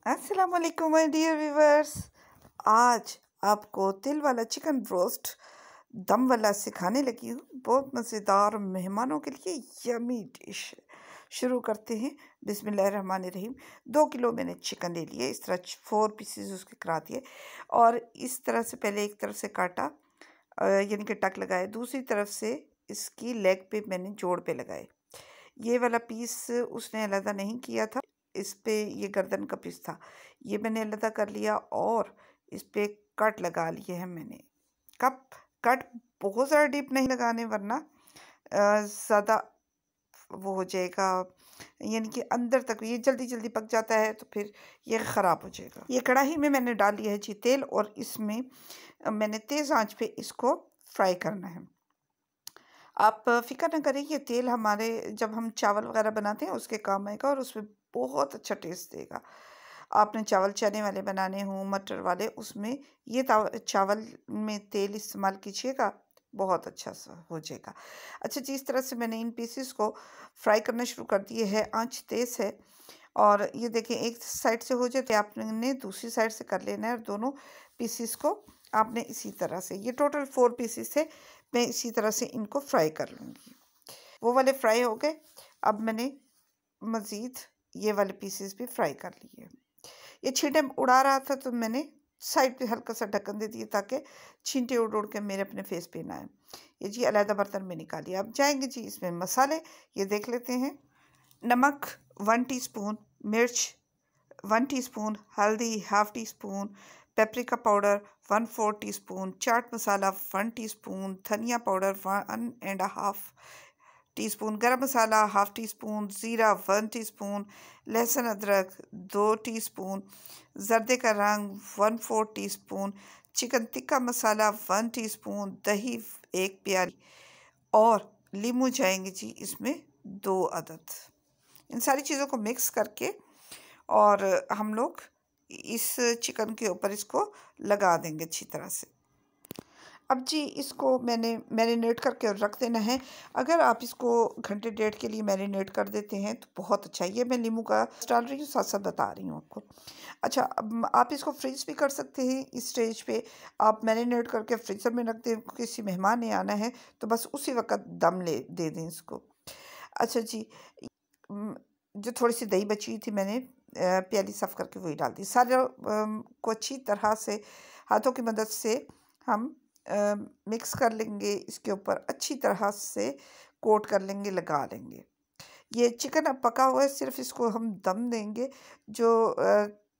अस्सलाम वालेकुम my dear viewers. आज आपको तिल वाला चिकन रोस्ट दम वाला सिखाने लगी हूँ। बहुत मज़ेदार मेहमानों के लिए यमी डिश। शुरू करते हैं। बिस्मिल्लाहिर्रहमानिर्रहीम। 2 किलो मैंने चिकन ले लिए। इस तरह 4 पीसेस उसके करा दिए और इस तरह से पहले एक तरफ से काटा, यानी कि टक लगाए, दूसरी तरफ से इसकी लेग पे मैंने जोड़ पे लगाए। ये वाला पीस उसने अलग नहीं किया था, इस पे ये गर्दन का पीस था, ये मैंने अलग कर लिया और इस पे कट लगा लिए हैं मैंने। कट बहुत ज़्यादा डीप नहीं लगाने, वरना ज़्यादा वो हो जाएगा, यानी कि अंदर तक ये जल्दी जल्दी पक जाता है तो फिर ये ख़राब हो जाएगा। ये कढ़ाई में मैंने डाल लिया है जी तेल और इसमें मैंने तेज़ आंच पे इसको फ्राई करना है। आप फ़िक्र ना करें, ये तेल हमारे जब हम चावल वगैरह बनाते हैं उसके काम आएगा और उसमें बहुत अच्छा टेस्ट देगा। आपने चावल चने वाले बनाने हों, मटर वाले, उसमें ये चावल में तेल इस्तेमाल कीजिएगा, बहुत अच्छा सा हो जाएगा। अच्छा जी, इस तरह से मैंने इन पीसेस को फ्राई करना शुरू कर दिए है। आंच तेज़ है और ये देखें, एक साइड से हो जाए तो आपने दूसरी साइड से कर लेना है और दोनों पीसेस को आपने इसी तरह से, ये टोटल 4 पीसेस है, मैं इसी तरह से इनको फ्राई कर लूँगी। वो वाले फ्राई हो गए। अब मैंने मज़ीद ये वाले पीसेस भी फ्राई कर लिए। ये छींटे उड़ा रहा था तो मैंने साइड पे हल्का सा ढक्कन दे दिया ताकि छींटे उड़ उड़ के मेरे अपने फेस पे ना आए। ये जी अलग बर्तन में निकालिए। अब जाएंगे जी इसमें मसाले, ये देख लेते हैं। नमक 1 टीस्पून, मिर्च 1 टीस्पून, हल्दी ½ teaspoon, paprika powder 1/4 teaspoon, chaat masala 1 teaspoon, धनिया पाउडर 1.5 टीस्पून, गरम मसाला ½ टीस्पून, ज़ीरा 1 टीस्पून, लहसुन अदरक 2 टीस्पून, जर्दे का रंग 1/4 teaspoon, chicken tikka masala 1 teaspoon, दही 1 प्याली और लीमू जाएंगे जी इसमें 2 अदद। इन सारी चीज़ों को मिक्स करके और हम लोग इस चिकन के ऊपर इसको लगा देंगे अच्छी तरह से। अब जी इसको मैंने मैरिनेट करके रख देना है। अगर आप इसको घंटे डेढ़ के लिए मैरिनेट कर देते हैं तो बहुत अच्छा है। ये मैं नींबू का डाल रही हूँ, साथ साथ बता रही हूँ आपको। अच्छा, अब आप इसको फ्रीज भी कर सकते हैं। इस स्टेज पे आप मैरिनेट करके फ्रीज़र में रख दें, किसी मेहमान ने आना है तो बस उसी वक्त दम ले दे दें इसको। अच्छा जी, जो थोड़ी सी दही बची हुई थी मैंने प्याली साफ़ करके वही डाल दी। सारे को अच्छी तरह से हाथों की मदद से हम मिक्स कर लेंगे, इसके ऊपर अच्छी तरह से कोट कर लेंगे, लगा लेंगे। ये चिकन अब पका हुआ है, सिर्फ इसको हम दम देंगे। जो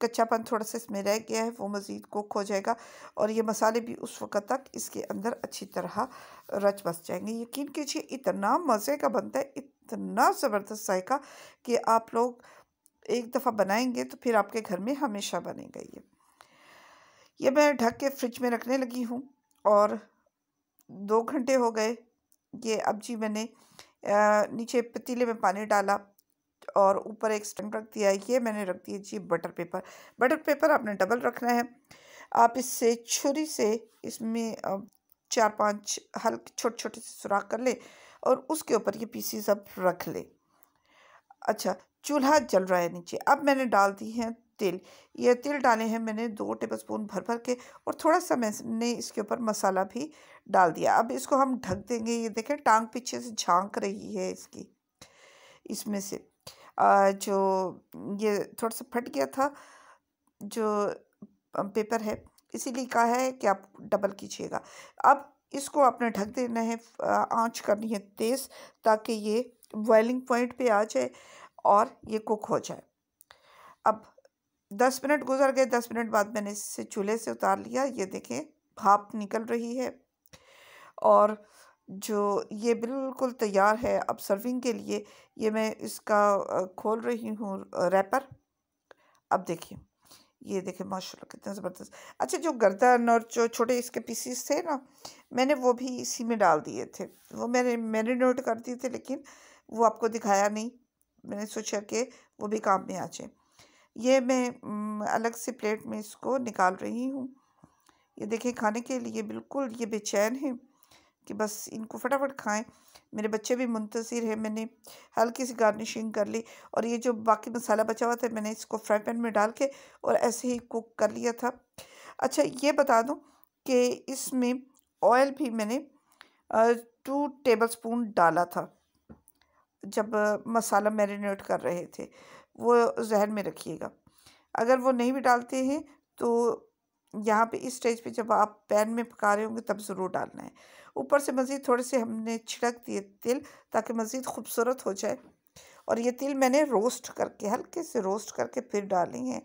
कच्चापन थोड़ा सा इसमें रह गया है वो मज़ीद कुक हो जाएगा और ये मसाले भी उस वक़्त तक इसके अंदर अच्छी तरह रच बस जाएंगे। यकीन कीजिए इतना मज़े का बनता है, इतना ज़बरदस्त जायका कि आप लोग एक दफ़ा बनाएंगे तो फिर आपके घर में हमेशा बनेगा। ये मैं ढक के फ्रिज में रखने लगी हूँ और 2 घंटे हो गए। ये अब जी मैंने नीचे पतीले में पानी डाला और ऊपर एक स्टैंड रख दिया। ये मैंने रख दिया जी बटर पेपर। बटर पेपर आपने डबल रखना है। आप इससे छुरी से इसमें 4-5 हल्के छोटे छोटे से सुराख कर ले और उसके ऊपर ये पीसीस अब रख ले। अच्छा, चूल्हा जल रहा है नीचे। अब मैंने डाल दी है तिल। ये तिल डाले हैं मैंने 2 टेबलस्पून भर भर के और थोड़ा सा मैंने इसके ऊपर मसाला भी डाल दिया। अब इसको हम ढक देंगे। ये देखें टांग पीछे से झांक रही है इसकी, इसमें से जो ये थोड़ा सा फट गया था जो पेपर है, इसीलिए कहा है कि आप डबल कीजिएगा। अब इसको आपने ढक देना है, आंच करनी है तेज़ ताकि ये बॉइलिंग पॉइंट पे आ जाए और ये कुक हो जाए। अब 10 मिनट गुजर गए। 10 मिनट बाद मैंने इसे चूल्हे से उतार लिया। ये देखें भाप निकल रही है और जो ये बिल्कुल तैयार है अब सर्विंग के लिए। ये मैं इसका खोल रही हूँ रैपर। अब देखिए, ये देखें माशाल्लाह कितना ज़बरदस्त। अच्छा, जो गर्दन और जो छोटे इसके पीसीस थे ना, मैंने वो भी इसी में डाल दिए थे। वो मैंने मैरिनेट कर दिए थे लेकिन वो आपको दिखाया नहीं, मैंने सोचा कि वो भी काम में आ जाए। ये मैं अलग से प्लेट में इसको निकाल रही हूँ। ये देखिए खाने के लिए बिल्कुल ये बेचैन है कि बस इनको फटाफट खाएं। मेरे बच्चे भी मुंतज़िर हैं। मैंने हल्की सी गार्निशिंग कर ली और ये जो बाकी मसाला बचा हुआ था मैंने इसको फ्राई पैन में डाल के और ऐसे ही कुक कर लिया था। अच्छा, ये बता दूं कि इसमें ऑयल भी मैंने 2 टेबलस्पून डाला था जब मसाला मैरिनेट कर रहे थे, वो ज़हन में रखिएगा। अगर वो नहीं भी डालते हैं तो यहाँ पे इस स्टेज पे जब आप पैन में पका रहे होंगे तब ज़रूर डालना है। ऊपर से मज़ीद थोड़े से हमने छिड़क दिए तिल, ताकि मज़ीद खूबसूरत हो जाए। और ये तिल मैंने रोस्ट करके, हल्के से रोस्ट करके फिर डाले हैं,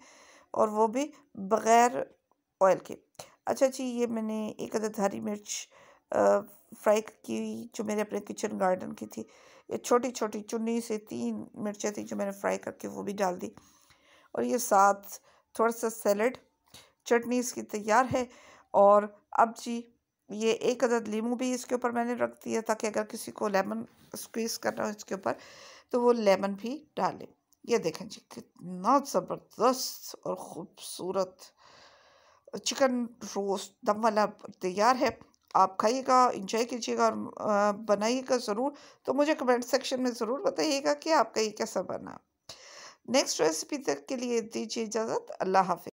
और वो भी बग़ैर ऑयल के। अच्छा जी, ये मैंने एक अदद हरी मिर्च फ्राई की, जो मेरे अपने किचन गार्डन की थी। ये छोटी छोटी चुन्नी से 3 मिर्चें थी जो मैंने फ्राई करके वो भी डाल दी। और ये साथ थोड़ा सा सैलड, चटनी इसकी तैयार है। और अब जी, ये एक अदद लीमू भी इसके ऊपर मैंने रख दिया, ताकि अगर किसी को लेमन स्क्वीज़ करना हो इसके ऊपर तो वो लेमन भी डालें। ये देखें जी, कितना ज़बरदस्त और ख़ूबसूरत चिकन रोस्ट दम वाला तैयार है। आप खाइएगा, इंजॉय कीजिएगा और बनाइएगा ज़रूर। तो मुझे कमेंट सेक्शन में ज़रूर बताइएगा कि आपका ये कैसा बना। नेक्स्ट रेसिपी तक के लिए दीजिए इजाज़त। अल्लाह हाफ़िज़।